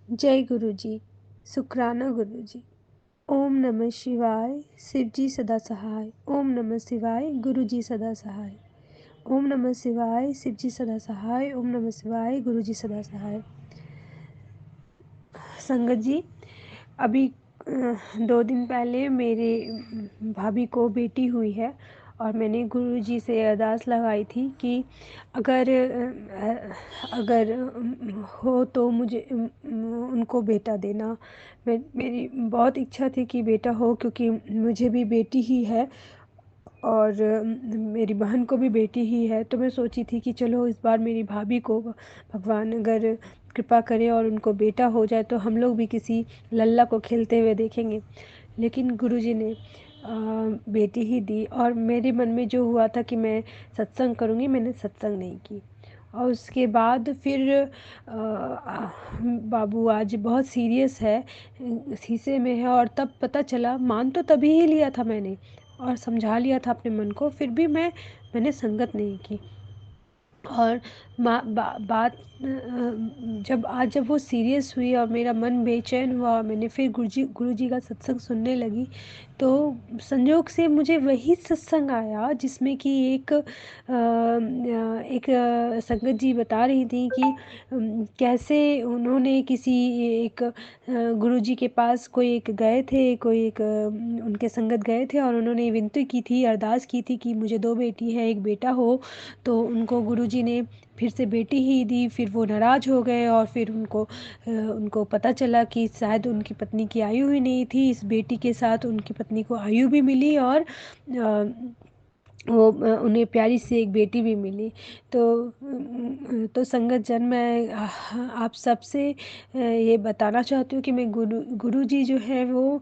जय गुरु जी। शुक्राना गुरु जी। ओम नमः शिवाय। शिव जी सदा सहाय। ओम नमः शिवाय। गुरु जी सदा सहाय। ओम नमः शिवाय। शिव जी सदा सहाय। ओम नमः शिवाय। गुरु जी सदा सहाय। संगत जी, अभी 2 दिन पहले मेरे भाभी को बेटी हुई है और मैंने गुरु जी से अरदास लगाई थी कि अगर अगर हो तो मुझे उनको बेटा देना। मेरी बहुत इच्छा थी कि बेटा हो, क्योंकि मुझे भी बेटी ही है और मेरी बहन को भी बेटी ही है। तो मैं सोची थी कि चलो इस बार मेरी भाभी को भगवान अगर कृपा करे और उनको बेटा हो जाए तो हम लोग भी किसी लल्ला को खेलते हुए देखेंगे। लेकिन गुरुजी ने बेटी ही दी और मेरे मन में जो हुआ था कि मैं सत्संग करूँगी, मैंने सत्संग नहीं की। और उसके बाद फिर बाबू आज बहुत सीरियस है, शीशे में है। और तब पता चला, मान तो तभी ही लिया था मैंने और समझा लिया था अपने मन को, फिर भी मैंने संगत नहीं की। और बात जब वो सीरियस हुई और मेरा मन बेचैन हुआ, मैंने फिर गुरुजी का सत्संग सुनने लगी। तो संयोग से मुझे वही सत्संग आया जिसमें कि एक संगत जी बता रही थी कि कैसे उन्होंने किसी एक गुरुजी के पास कोई एक गए थे, कोई एक उनके संगत गए थे और उन्होंने विनती की थी, अरदास की थी कि मुझे 2 बेटी है, 1 बेटा हो। तो उनको गुरुजी ने फिर से बेटी ही दी। फिर वो नाराज़ हो गए और फिर उनको पता चला कि शायद उनकी पत्नी की आयु ही नहीं थी। इस बेटी के साथ उनकी पत्नी को आयु भी मिली और उन्हें प्यारी सी एक बेटी भी मिली। तो संगत जन, मैं आप सबसे ये बताना चाहती हूँ कि मैं गुरुजी जो है वो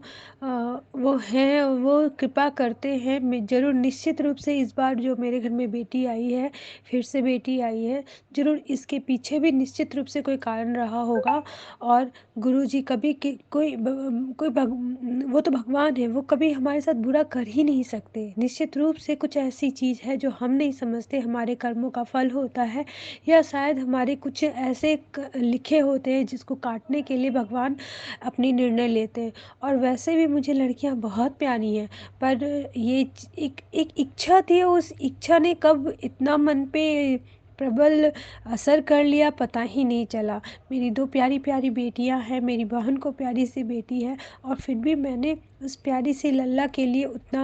हैं, वो कृपा करते हैं। मैं ज़रूर निश्चित रूप से इस बार जो मेरे घर में बेटी आई है, फिर से बेटी आई है, ज़रूर इसके पीछे भी निश्चित रूप से कोई कारण रहा होगा। और गुरुजी कभी वो तो भगवान है, वो कभी हमारे साथ बुरा कर ही नहीं सकते। निश्चित रूप से कुछ ऐसी चीज़ है जो हम नहीं समझते, हमारे कर्मों का फल होता है, या शायद हमारे कुछ ऐसे लिखे होते हैं जिसको काटने के लिए भगवान अपनी निर्णय लेते हैं। और वैसे भी मुझे लड़कियां बहुत प्यारी हैं, पर ये एक इच्छा थी, उस इच्छा ने कब इतना मन पे प्रबल असर कर लिया पता ही नहीं चला। मेरी 2 प्यारी प्यारी बेटियां हैं, मेरी बहन को प्यारी सी बेटी है, और फिर भी मैंने उस प्यारी सी लल्ला के लिए उतना,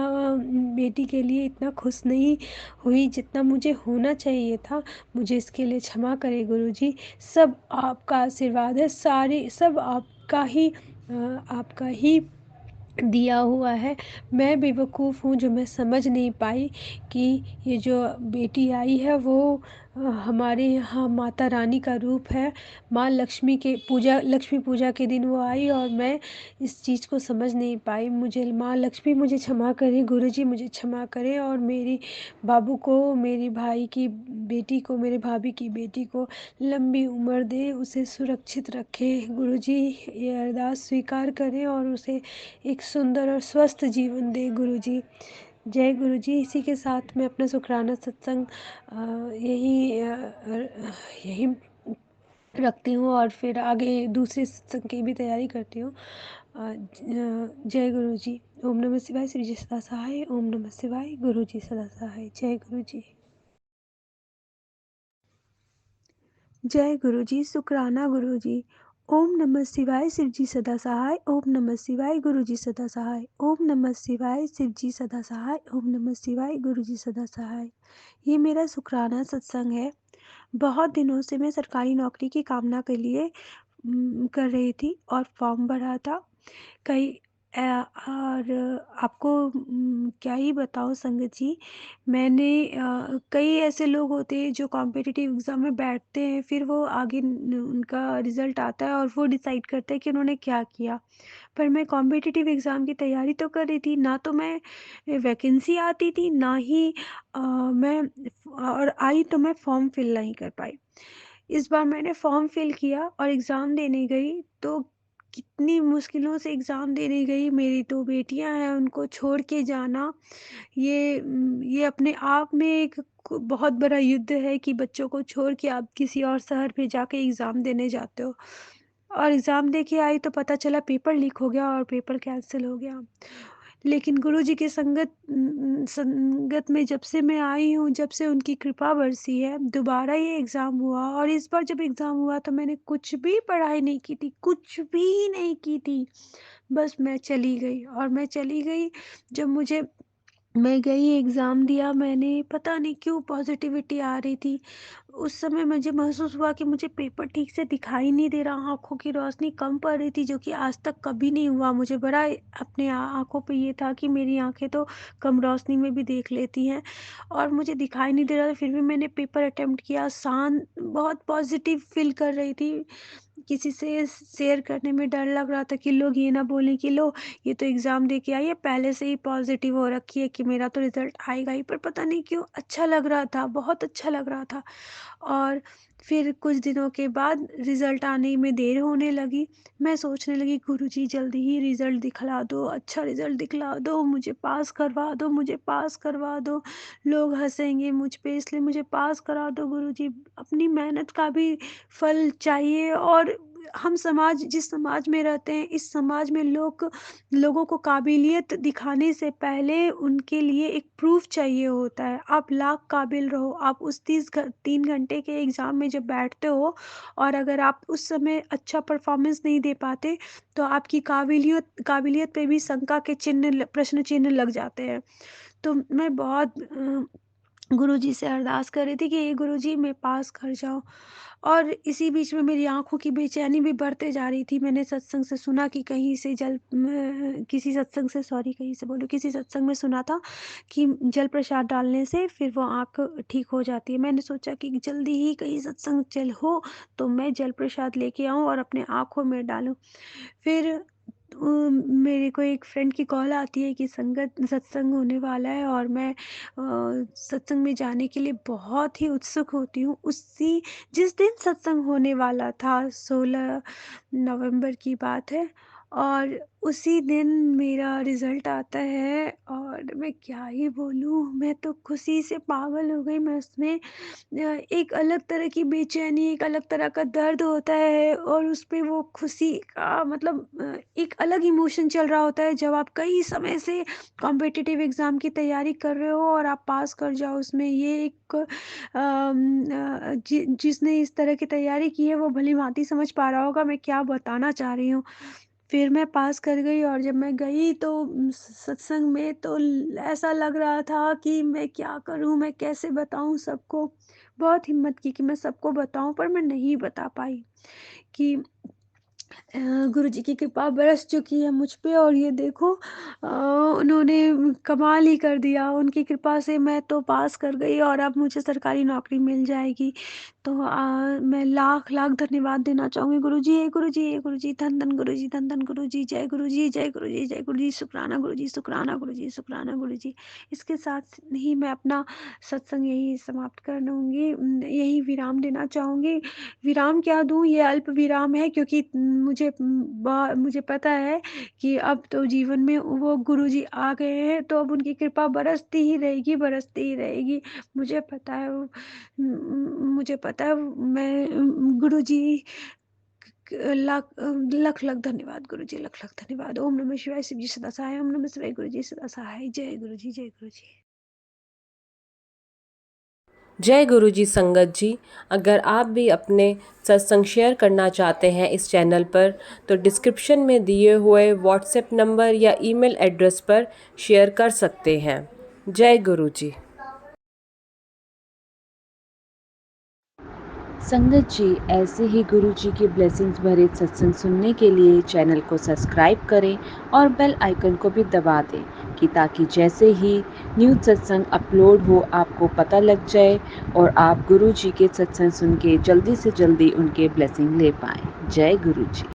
बेटी के लिए इतना खुश नहीं हुई जितना मुझे होना चाहिए था। मुझे इसके लिए क्षमा करें गुरुजी। सब आपका आशीर्वाद है, सारे सब आपका ही दिया हुआ है। मैं बेवकूफ़ हूँ जो मैं समझ नहीं पाई कि ये जो बेटी आई है वो हमारे यहाँ माता रानी का रूप है। माँ लक्ष्मी के पूजा, लक्ष्मी पूजा के दिन वो आई और मैं इस चीज़ को समझ नहीं पाई। मुझे माँ लक्ष्मी मुझे क्षमा करें, गुरुजी मुझे क्षमा करें, और मेरी बाबू को, मेरी भाई की बेटी को, मेरे भाभी की बेटी को लंबी उम्र दे, उसे सुरक्षित रखे। गुरुजी ये अरदास स्वीकार करें और उसे एक सुंदर और स्वस्थ जीवन दे गुरुजी। जय गुरुजी। इसी के साथ मैं अपना शुक्राना सत्संग यही रखती हूँ और फिर आगे दूसरे सत्संग की भी तैयारी करती हूँ। जय गुरुजी। ओम नमः शिवाय। श्री जी सदा सहाय। ओम नमः शिवाय। गुरुजी सदा सहाय। जय गुरुजी। जय गुरुजी। शुक्राना गुरुजी। ओम नमः शिवाय। शिव जी सदा सहाय। ओम नमः शिवाय। गुरुजी सदा सहाय। ओम नमः शिवाय। शिव जी सदा सहाय। ओम नमः शिवाय। गुरुजी सदा सहाय। ये मेरा शुक्राना सत्संग है। बहुत दिनों से मैं सरकारी नौकरी की कामना के लिए कर रही थी और फॉर्म भरा था। कई और आपको क्या ही बताऊँ संगत जी। मैंने कई ऐसे लोग होते हैं जो कॉम्पिटिटिव एग्ज़ाम में बैठते हैं, फिर वो आगे उनका रिज़ल्ट आता है और वो डिसाइड करते हैं कि उन्होंने क्या किया। पर मैं कॉम्पिटिटिव एग्ज़ाम की तैयारी तो कर रही थी, ना तो मैं वैकेंसी आती थी, ना ही मैं, और आई तो मैं फॉर्म फिल नहीं कर पाई। इस बार मैंने फॉर्म फिल किया और एग्ज़ाम देने गई, तो कितनी मुश्किलों से एग्ज़ाम देने गई। मेरी 2 बेटियां हैं, उनको छोड़ के जाना, ये अपने आप में एक बहुत बड़ा युद्ध है कि बच्चों को छोड़ के आप किसी और शहर में जाके एग्ज़ाम देने जाते हो। और एग्ज़ाम दे के आई तो पता चला पेपर लीक हो गया और पेपर कैंसिल हो गया। लेकिन गुरुजी की संगत में जब से मैं आई हूँ, जब से उनकी कृपा बरसी है, दोबारा ये एग्ज़ाम हुआ और इस बार जब एग्ज़ाम हुआ तो मैंने कुछ भी पढ़ाई नहीं की थी, कुछ भी नहीं की थी। बस मैं चली गई और मैं चली गई जब मुझे मैं गई एग्ज़ाम दिया मैंने, पता नहीं क्यों पॉज़िटिविटी आ रही थी। उस समय मुझे महसूस हुआ कि मुझे पेपर ठीक से दिखाई नहीं दे रहा, आँखों की रोशनी कम पड़ रही थी जो कि आज तक कभी नहीं हुआ। मुझे बड़ा अपने आँखों पे ये था कि मेरी आँखें तो कम रोशनी में भी देख लेती हैं और मुझे दिखाई नहीं दे रहा था, फिर भी मैंने पेपर अटेम्प्ट किया। बहुत पॉज़िटिव फ़ील कर रही थी। किसी से शेयर करने में डर लग रहा था कि लोग ये ना बोलें कि लो ये तो एग्ज़ाम दे के आई है, पहले से ही पॉज़िटिव हो रखी है कि मेरा तो रिज़ल्ट आएगा ही। पर पता नहीं क्यों अच्छा लग रहा था, बहुत अच्छा लग रहा था। और फिर कुछ दिनों के बाद रिज़ल्ट आने में देर होने लगी। मैं सोचने लगी गुरुजी जल्दी ही रिज़ल्ट दिखला दो, अच्छा रिज़ल्ट दिखला दो, मुझे पास करवा दो, मुझे पास करवा दो। लोग हँसेंगे मुझ पे इसलिए मुझे पास करा दो गुरुजी। अपनी मेहनत का भी फल चाहिए और हम जिस समाज में रहते हैं, इस समाज में लोगों को काबिलियत दिखाने से पहले उनके लिए एक प्रूफ़ चाहिए होता है। आप लाख काबिल रहो, आप उस 3 घंटे के एग्ज़ाम में जब बैठते हो और अगर आप उस समय अच्छा परफ़ॉर्मेंस नहीं दे पाते, तो आपकी काबिलियत पे भी शंका के प्रश्न चिन्ह लग जाते हैं। तो मैं बहुत गुरुजी से अरदास कर रही थी कि हे गुरुजी मैं पास कर जाऊँ और इसी बीच में मेरी आँखों की बेचैनी भी बढ़ते जा रही थी। मैंने सत्संग से सुना कि कहीं से किसी सत्संग से सॉरी कहीं से बोलूँ किसी सत्संग में सुना था कि जल प्रसाद डालने से फिर वो आँख ठीक हो जाती है। मैंने सोचा कि जल्दी ही कहीं सत्संग हो तो मैं जल प्रसाद लेके आऊँ और अपने आँखों में डालूँ। फिर मेरे को एक फ्रेंड की कॉल आती है कि सत्संग होने वाला है और मैं सत्संग में जाने के लिए बहुत ही उत्सुक होती हूँ। जिस दिन सत्संग होने वाला था 16 नवंबर की बात है और उसी दिन मेरा रिज़ल्ट आता है और मैं क्या ही बोलूँ, मैं तो खुशी से पागल हो गई। मैं उसमें एक अलग तरह की बेचैनी, एक अलग तरह का दर्द होता है और उसपे वो खुशी का मतलब एक अलग इमोशन चल रहा होता है जब आप कई समय से कॉम्पिटिटिव एग्ज़ाम की तैयारी कर रहे हो और आप पास कर जाओ उसमें। ये एक जिसने इस तरह की तैयारी की है वो भली-भाँति समझ पा रहा होगा मैं क्या बताना चाह रही हूँ। फिर मैं पास कर गई और जब मैं गई तो सत्संग में तो ऐसा लग रहा था कि मैं क्या करूं मैं कैसे बताऊं सबको। बहुत हिम्मत की कि मैं सबको बताऊं पर मैं नहीं बता पाई कि गुरुजी की कृपा बरस चुकी है मुझ पे और ये देखो उन्होंने कमाल ही कर दिया। उनकी कृपा से मैं तो पास कर गई और अब मुझे सरकारी नौकरी मिल जाएगी। तो मैं लाख-लाख धन्यवाद देना चाहूँगी गुरुजी। हे गुरुजी, हे गुरुजी, धन-धन गुरुजी, धन-धन गुरुजी, जय गुरुजी, जय गुरुजी, जय गुरुजी, शुक्राना गुरुजी, शुक्राना गुरुजी, शुक्राना गुरुजी। इसके साथ ही मैं अपना सत्संग यहीं समाप्त कर दूँगी, यहीं विराम देना चाहूँगी। विराम क्या दूँ ये अल्प विराम है क्योंकि मुझे पता है कि अब तो जीवन में वो गुरुजी आ गए हैं तो अब उनकी कृपा बरसती ही रहेगी, बरसती ही रहेगी। मुझे पता है मुझे पता है मैं गुरुजी लख-लख धन्यवाद गुरुजी, लख-लख धन्यवाद। ओम नमः शिवाय, शिव जी सदा सहाय। ओम नमः शिवाय, गुरुजी सदा सहाय। जय गुरुजी, जय गुरुजी। जय गुरु जी संगत जी। अगर आप भी अपने सत्संग शेयर करना चाहते हैं इस चैनल पर तो डिस्क्रिप्शन में दिए हुए व्हाट्सएप नंबर या ईमेल एड्रेस पर शेयर कर सकते हैं। जय गुरु जी। संगत जी ऐसे ही गुरु जी की ब्लेसिंग्स भरे सत्संग सुनने के लिए चैनल को सब्सक्राइब करें और बेल आइकन को भी दबा दें कि ताकि जैसे ही न्यू सत्संग अपलोड हो आपको पता लग जाए और आप गुरु जी के सत्संग सुन के जल्दी से जल्दी उनके ब्लेसिंग ले पाएँ। जय गुरु जी।